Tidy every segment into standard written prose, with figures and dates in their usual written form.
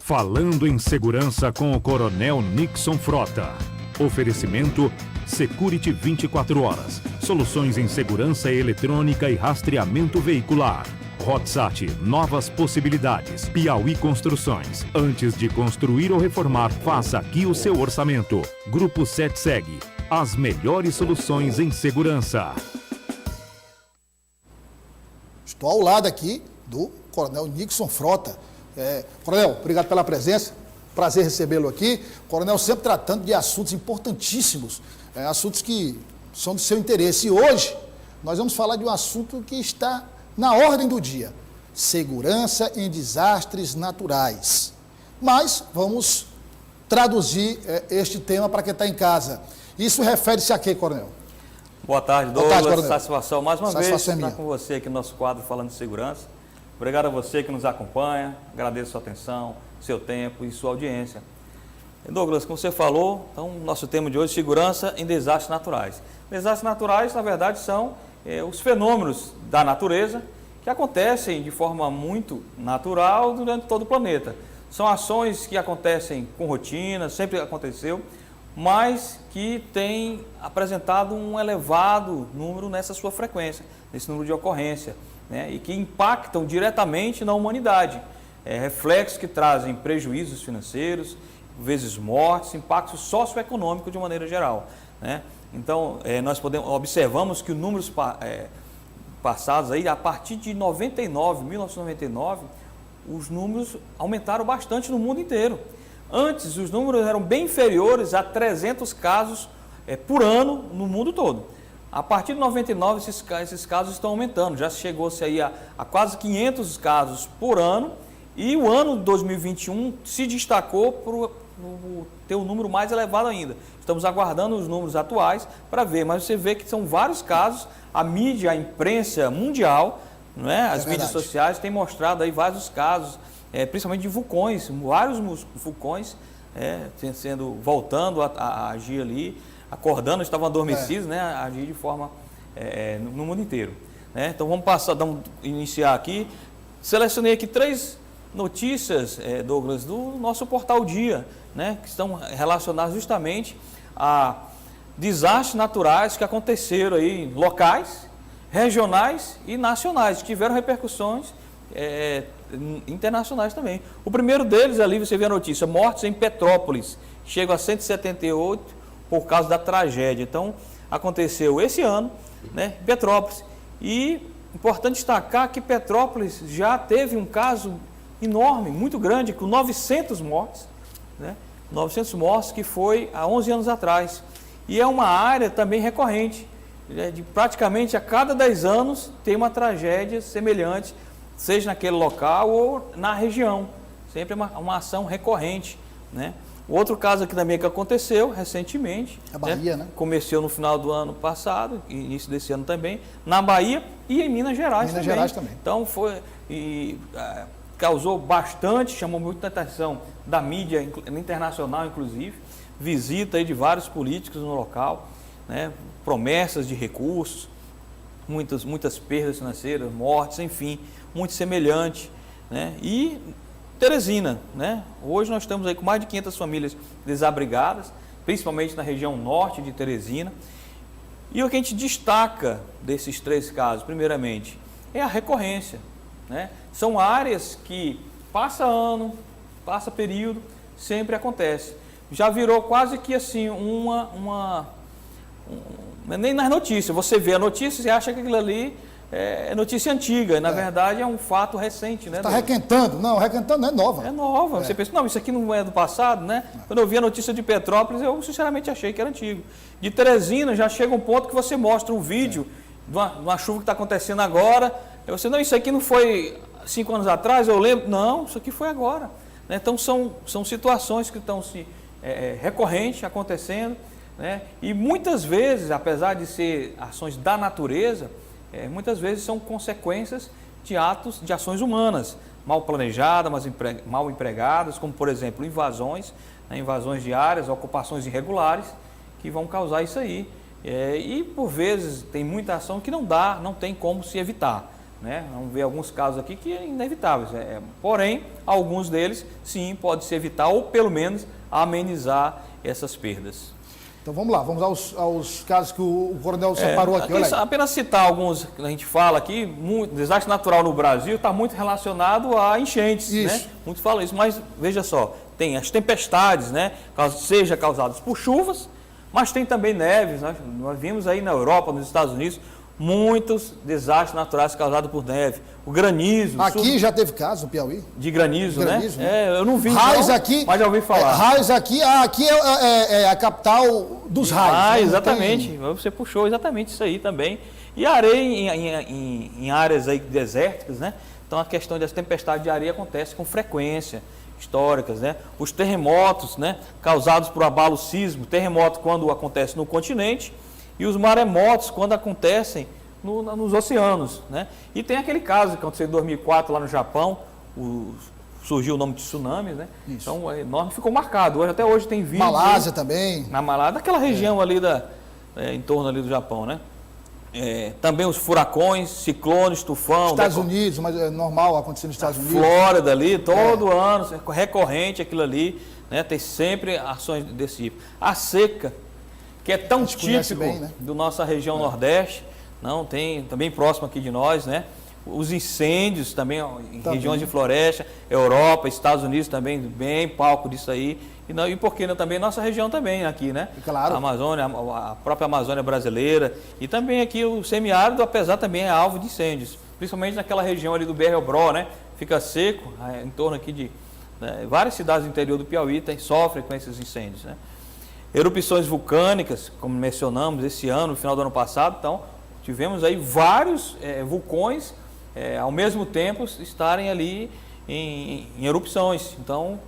Falando em segurança com o Coronel Nixon Frota. Oferecimento Security 24 horas. Soluções em segurança eletrônica e rastreamento veicular. Hotsat, novas possibilidades. Piauí Construções. Antes de construir ou reformar, faça aqui o seu orçamento. Grupo SETSEG. As melhores soluções em segurança. Estou ao lado aqui do Coronel Nixon Frota. Coronel, obrigado pela presença. Prazer recebê-lo aqui. Coronel sempre tratando de assuntos importantíssimos, assuntos que são do seu interesse. E hoje nós vamos falar de um assunto que está na ordem do dia: segurança em desastres naturais. Mas vamos traduzir este tema para quem está em casa. Isso refere-se a quê, Coronel? Boa tarde, Douglas. Boa tarde, Coronel. Satisfação mais uma vez estar com você aqui no nosso quadro Falando de Segurança. Obrigado a você que nos acompanha, agradeço a sua atenção, seu tempo e sua audiência. Douglas, como você falou, então, nosso tema de hoje é segurança em desastres naturais. Desastres naturais, na verdade, são os fenômenos da natureza que acontecem de forma muito natural durante todo o planeta. São ações que acontecem com rotina, sempre aconteceu, mas que têm apresentado um elevado número nessa sua frequência, nesse número de ocorrência, né, e que impactam diretamente na humanidade. Reflexos que trazem prejuízos financeiros, vezes mortes, impactos socioeconômicos de maneira geral, né? Então, nós observamos que os números passados, aí, a partir de 1999, os números aumentaram bastante no mundo inteiro. Antes, os números eram bem inferiores a 300 casos por ano no mundo todo. A partir de 99, esses casos estão aumentando, já chegou-se aí a quase 500 casos por ano, e o ano de 2021 se destacou por ter um número mais elevado ainda. Estamos aguardando os números atuais para ver, mas você vê que são vários casos, a mídia, a imprensa mundial, não é? As mídias sociais têm mostrado aí vários casos, principalmente de vulcões, vários vulcões voltando a agir ali, acordando, estavam adormecidos, né, a agir de forma no mundo inteiro, né? Então vamos iniciar aqui. Selecionei aqui 3 notícias, Douglas, do nosso portal Dia, né, que estão relacionadas justamente a desastres naturais que aconteceram aí, locais, regionais e nacionais, que tiveram repercussões internacionais também. O primeiro deles, ali você vê a notícia: mortes em Petrópolis, chegam a 178 por causa da tragédia. Então, aconteceu esse ano, né, em Petrópolis. E importante destacar que Petrópolis já teve um caso enorme, muito grande, com 900 mortes, né, 900 mortes, que foi há 11 anos atrás. E é uma área também recorrente, de praticamente a cada 10 anos tem uma tragédia semelhante, seja naquele local ou na região. Sempre uma ação recorrente, né? O outro caso aqui também que aconteceu recentemente, a Bahia, né? Começou no final do ano passado, início desse ano também, na Bahia e em Minas Gerais também. Então causou bastante, chamou muita atenção da mídia internacional, inclusive, visita aí de vários políticos no local, né? Promessas de recursos, muitas perdas financeiras, mortes, enfim, muito semelhante, né? E Teresina, né? Hoje nós estamos aí com mais de 500 famílias desabrigadas, principalmente na região norte de Teresina. E o que a gente destaca desses 3 casos, primeiramente, é a recorrência, né? São áreas que passa ano, passa período, sempre acontece. Já virou quase que assim nem nas notícias. Você vê a notícia e acha que aquilo ali é notícia antiga, na verdade é um fato recente, né? Está requentando? Não, requentando não é nova. É nova. Você pensa, não, isso aqui não é do passado, né? Quando eu vi a notícia de Petrópolis, eu sinceramente achei que era antigo. De Teresina já chega um ponto que você mostra um vídeo de uma chuva que está acontecendo agora, e você, não, isso aqui não foi 5 anos atrás, eu lembro. Não, isso aqui foi agora, né? Então são situações que estão recorrentes acontecendo, né? E muitas vezes, apesar de ser ações da natureza, muitas vezes são consequências de ações humanas, mal planejadas, mas mal empregadas, como por exemplo invasões, né, invasões de áreas, ocupações irregulares, que vão causar isso aí. E por vezes tem muita ação que não tem como se evitar, né? Vamos ver alguns casos aqui que é inevitáveis. Porém, alguns deles, sim, pode se evitar ou pelo menos amenizar essas perdas. Então vamos lá, vamos aos casos que o coronel separou aqui. Olha aí. Apenas citar alguns que a gente fala aqui, desastre natural no Brasil está muito relacionado a enchentes, né? Muitos falam isso, mas veja só, tem as tempestades, né? Seja causadas por chuvas, mas tem também neves, né? Nós vimos aí na Europa, nos Estados Unidos, muitos desastres naturais causados por neve. O granizo. Aqui já teve caso no Piauí. De granizo, né? né? Eu não vi, raios aqui, mas já ouvi falar. Raios aqui, aqui é a capital dos raios. Né? Exatamente. Você puxou exatamente isso aí também. E areia em áreas aí desérticas, né? Então a questão das tempestades de areia acontece com frequência, históricas, né? Os terremotos, né? Causados por abalo sísmico, terremoto quando acontece no continente, e os maremotos quando acontecem nos oceanos, né? E tem aquele caso que aconteceu em 2004 lá no Japão, surgiu o nome de tsunami, né? Isso. Então enorme, ficou marcado. Até hoje tem vídeo. Malásia também. Na Malásia, daquela região ali em torno ali do Japão, né? Também os furacões, ciclones, tufão. Estados Unidos, mas é normal acontecer nos Estados Unidos. Flórida ali, todo ano, recorrente aquilo ali, né? Tem sempre ações desse tipo. A seca, que é tão típico bem, né? Da nossa região Nordeste, não tem também próximo aqui de nós, né? Os incêndios também em regiões de floresta, Europa, Estados Unidos também bem palco disso aí. E por que não também nossa região também aqui, né? Claro. A Amazônia, a própria Amazônia brasileira e também aqui o semiárido, apesar também é alvo de incêndios, principalmente naquela região ali do BR-Obró, né? Fica seco, em torno aqui de várias cidades do interior do Piauí sofrem com esses incêndios, né? Erupções vulcânicas, como mencionamos esse ano, no final do ano passado, então tivemos aí vários vulcões ao mesmo tempo estarem ali em erupções. Então,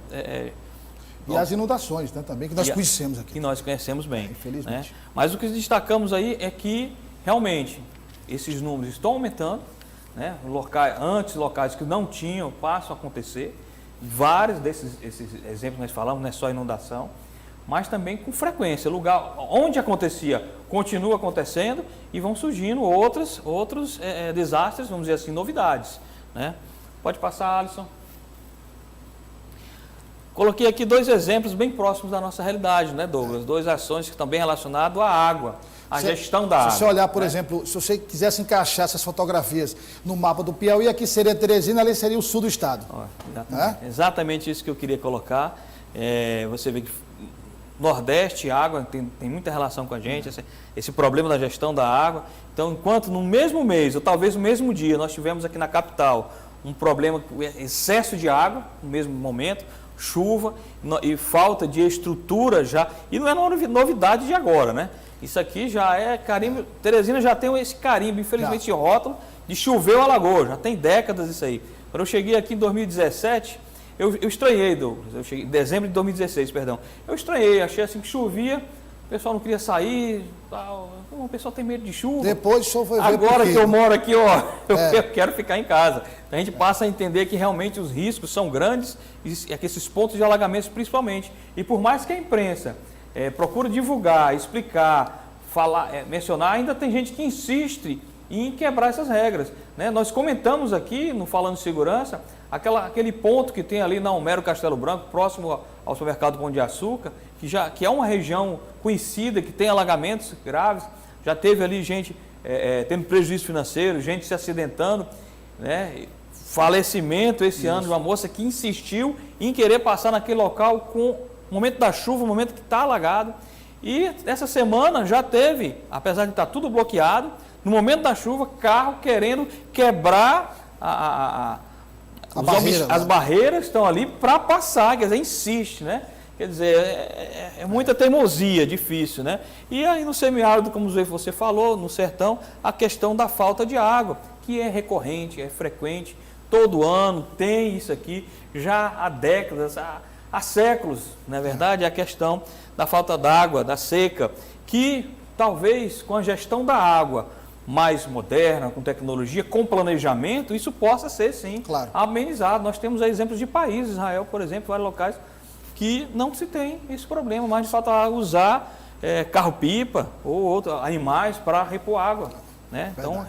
e as inundações, né, também, que nós conhecemos aqui. Que nós conhecemos bem. Infelizmente. Né? Mas o que destacamos aí é que, realmente, esses números estão aumentando, né? Locais que não tinham passam a acontecer. Vários esses exemplos que nós falamos, não é só inundação, mas também com frequência. Lugar onde acontecia, continua acontecendo e vão surgindo outros desastres, vamos dizer assim, novidades. Né? Pode passar, Alisson. Coloquei aqui 2 exemplos bem próximos da nossa realidade, né, Douglas? 2 ações que estão bem relacionadas à água, à gestão da água. Se você olhar, por exemplo, se você quisesse encaixar essas fotografias no mapa do Piauí, aqui seria Teresina, ali seria o sul do estado. Exatamente isso que eu queria colocar. Você vê que Nordeste, água, tem muita relação com a gente, esse problema da gestão da água. Então, enquanto no mesmo mês, ou talvez no mesmo dia, nós tivemos aqui na capital um problema com excesso de água, no mesmo momento, chuva e falta de estrutura já, e não é uma novidade de agora, né? Isso aqui já é carimbo, Teresina já tem esse carimbo, infelizmente, de rótulo, de choveu a lagoa, já tem décadas isso aí. Quando eu cheguei aqui em 2017, eu estranhei, Douglas, eu cheguei em dezembro de 2016, perdão, eu estranhei, achei assim que chovia, o pessoal não queria sair, tal. O pessoal tem medo de chuva. Depois o senhor foi ver agora que eu moro aqui, ó, eu quero ficar em casa. A gente passa a entender que realmente os riscos são grandes, e esses pontos de alagamentos principalmente. E por mais que a imprensa procure divulgar, explicar, falar, mencionar, ainda tem gente que insiste em quebrar essas regras. Né? Nós comentamos aqui, no Falando de Segurança, aquele ponto que tem ali na Homero Castelo Branco, próximo ao supermercado Pão de Açúcar, que é uma região conhecida, que tem alagamentos graves, já teve ali gente tendo prejuízo financeiro, gente se acidentando, né? Falecimento esse ano de uma moça que insistiu em querer passar naquele local com o momento da chuva, o momento que está alagado. E essa semana já teve, apesar de estar tudo bloqueado, no momento da chuva, carro querendo quebrar as barreiras que estão ali para passar, quer dizer, insiste, né? Quer dizer, é muita teimosia, difícil, né? E aí no semiárido, como você falou, no sertão, a questão da falta de água, que é recorrente, é frequente, todo ano tem isso aqui, já há décadas, há séculos, na verdade, a questão da falta d'água, da seca, que talvez com a gestão da água mais moderna, com tecnologia, com planejamento, isso possa ser, sim, amenizado. Nós temos exemplos de países, Israel, por exemplo, vários locais, que não se tem esse problema, mas de fato usar carro-pipa ou outros animais para repor água. Né? Então,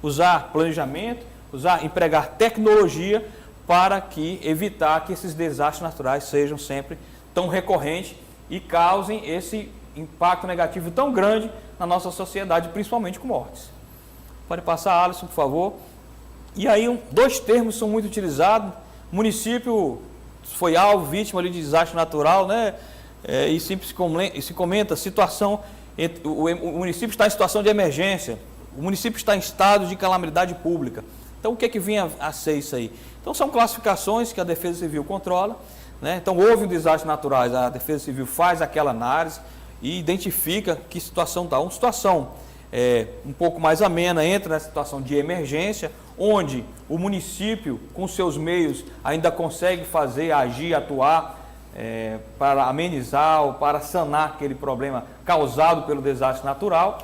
usar planejamento empregar tecnologia para evitar que esses desastres naturais sejam sempre tão recorrentes e causem esse impacto negativo tão grande na nossa sociedade, principalmente com mortes. Pode passar, Alisson, por favor. E aí, dois termos são muito utilizados. O município foi alvo, vítima ali de desastre natural, né? E sempre se comenta situação, o município está em situação de emergência, o município está em estado de calamidade pública. Então, o que é que vinha a ser isso aí? Então, são classificações que a Defesa Civil controla, né? Então, houve um desastre natural, a Defesa Civil faz aquela análise e identifica que situação está. Uma situação um pouco mais amena, entra na situação de emergência, onde o município, com seus meios, ainda consegue agir, atuar para amenizar ou para sanar aquele problema causado pelo desastre natural.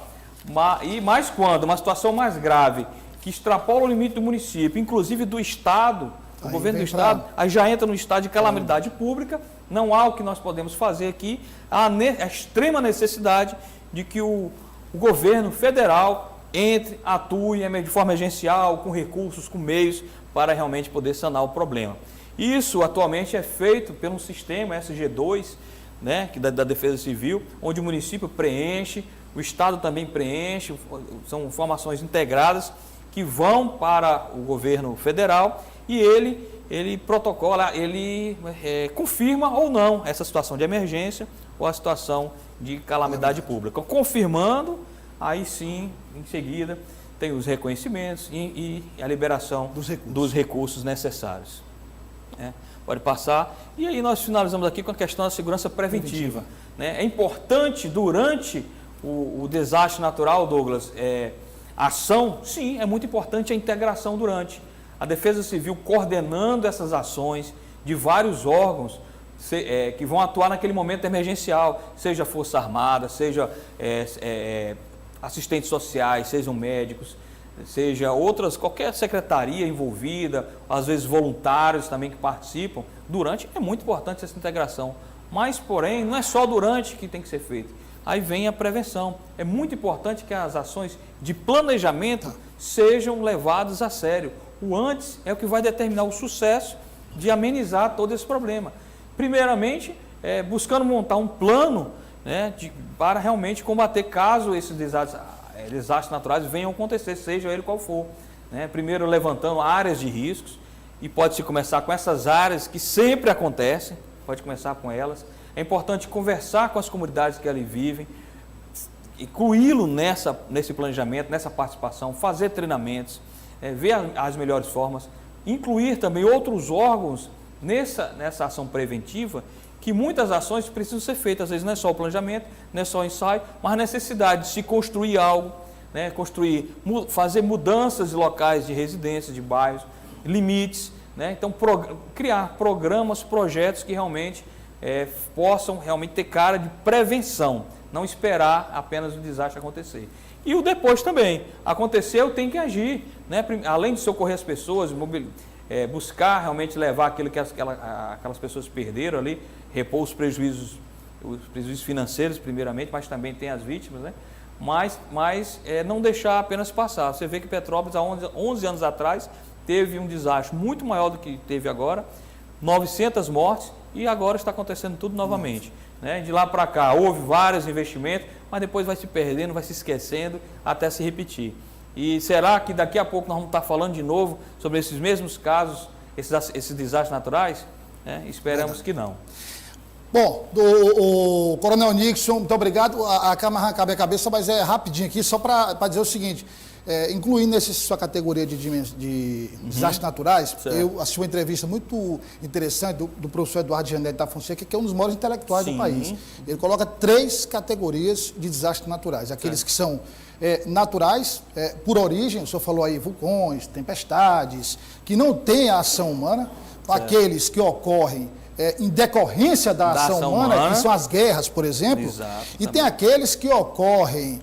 Mas quando uma situação mais grave, que extrapola o limite do município, inclusive do Estado, o governo do Estado, aí já entra no estado de calamidade pública, não há o que nós podemos fazer aqui, há a extrema necessidade de que o governo federal atue de forma emergencial, com recursos, com meios, para realmente poder sanar o problema. Isso atualmente é feito pelo sistema SG2, né, da Defesa Civil, onde o município preenche, o Estado também preenche, são informações integradas que vão para o governo federal e ele protocola, ele confirma ou não essa situação de emergência ou a situação de calamidade pública. Confirmando, aí sim, em seguida, tem os reconhecimentos e a liberação dos recursos necessários. Pode passar. E aí nós finalizamos aqui com a questão da segurança preventiva. É importante, durante o desastre natural, Douglas, a ação, sim, é muito importante a integração durante. A Defesa Civil coordenando essas ações de vários órgãos que vão atuar naquele momento emergencial, seja Força Armada, seja assistentes sociais, sejam médicos, seja qualquer secretaria envolvida, às vezes voluntários também que participam. Durante é muito importante essa integração, mas porém não é só durante que tem que ser feito. Aí vem a prevenção. É muito importante que as ações de planejamento sejam levadas a sério. O antes é o que vai determinar o sucesso de amenizar todo esse problema. Primeiramente, buscando montar um plano, né, para realmente combater caso esses desastres naturais venham a acontecer, seja ele qual for. Né? Primeiro, levantando áreas de riscos, e pode-se começar com essas áreas que sempre acontecem, pode começar com elas. É importante conversar com as comunidades que ali vivem, incluí-lo nesse planejamento, nessa participação, fazer treinamentos, ver as melhores formas, incluir também outros órgãos nessa ação preventiva, que muitas ações precisam ser feitas, às vezes não é só o planejamento, não é só o ensaio, mas a necessidade de se construir algo, né, fazer mudanças de locais de residência, de bairros, limites, né, então criar programas, projetos que realmente possam realmente ter cara de prevenção, não esperar apenas o desastre acontecer. E o depois também, aconteceu, tem que agir, né, além de socorrer as pessoas, buscar realmente levar aquilo que aquelas pessoas perderam ali, repor os prejuízos financeiros primeiramente, mas também tem as vítimas, né? Mas não deixar apenas passar. Você vê que Petrópolis, há 11 anos atrás, teve um desastre muito maior do que teve agora, 900 mortes, e agora está acontecendo tudo novamente. Né? De lá para cá, houve vários investimentos, mas depois vai se perdendo, vai se esquecendo, até se repetir. E será que daqui a pouco nós vamos estar falando de novo sobre esses mesmos casos, esses desastres naturais? Esperamos que não. Bom, o Coronel Nixon, muito obrigado. A câmera arranca a minha cabeça, mas é rapidinho aqui, só para dizer o seguinte, incluindo essa sua categoria de desastres naturais, certo. Eu assisti uma entrevista muito interessante do professor Eduardo Janete da Fonseca, que é um dos maiores intelectuais do país. Ele coloca 3 categorias de desastres naturais, aqueles que são naturais, por origem, o senhor falou aí, vulcões, tempestades, que não têm a ação humana, aqueles que ocorrem em decorrência da ação humana, que são as guerras, por exemplo. Exato, e tem aqueles que ocorrem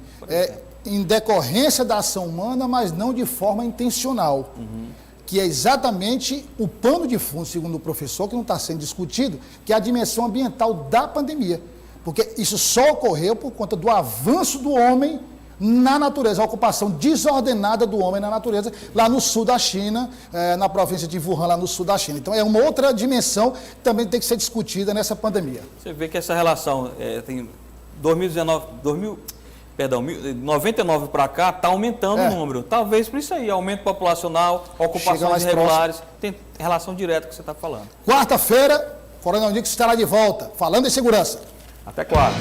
em decorrência da ação humana, mas não de forma intencional, que é exatamente o pano de fundo, segundo o professor, que não está sendo discutido, que é a dimensão ambiental da pandemia, porque isso só ocorreu por conta do avanço do homem na natureza, a ocupação desordenada do homem na natureza, lá no sul da China, na província de Wuhan, lá no sul da China. Então é uma outra dimensão que também tem que ser discutida nessa pandemia. Você vê que essa relação tem 99 para cá está aumentando o número. Talvez por isso aí, aumento populacional, ocupações irregulares, tem relação direta com o que você está falando. Quarta-feira, Coronel Nixon estará de volta, falando em segurança. Até quarta.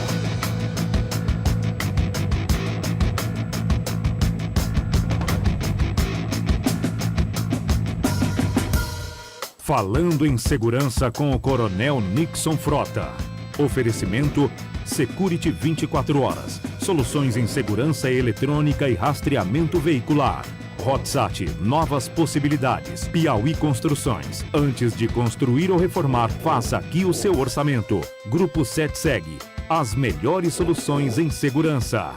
Falando em segurança com o Coronel Nixon Frota. Oferecimento Security 24 horas. Soluções em segurança eletrônica e rastreamento veicular. Hotsat, novas possibilidades. Piauí Construções. Antes de construir ou reformar, faça aqui o seu orçamento. Grupo 7 Seg. As melhores soluções em segurança.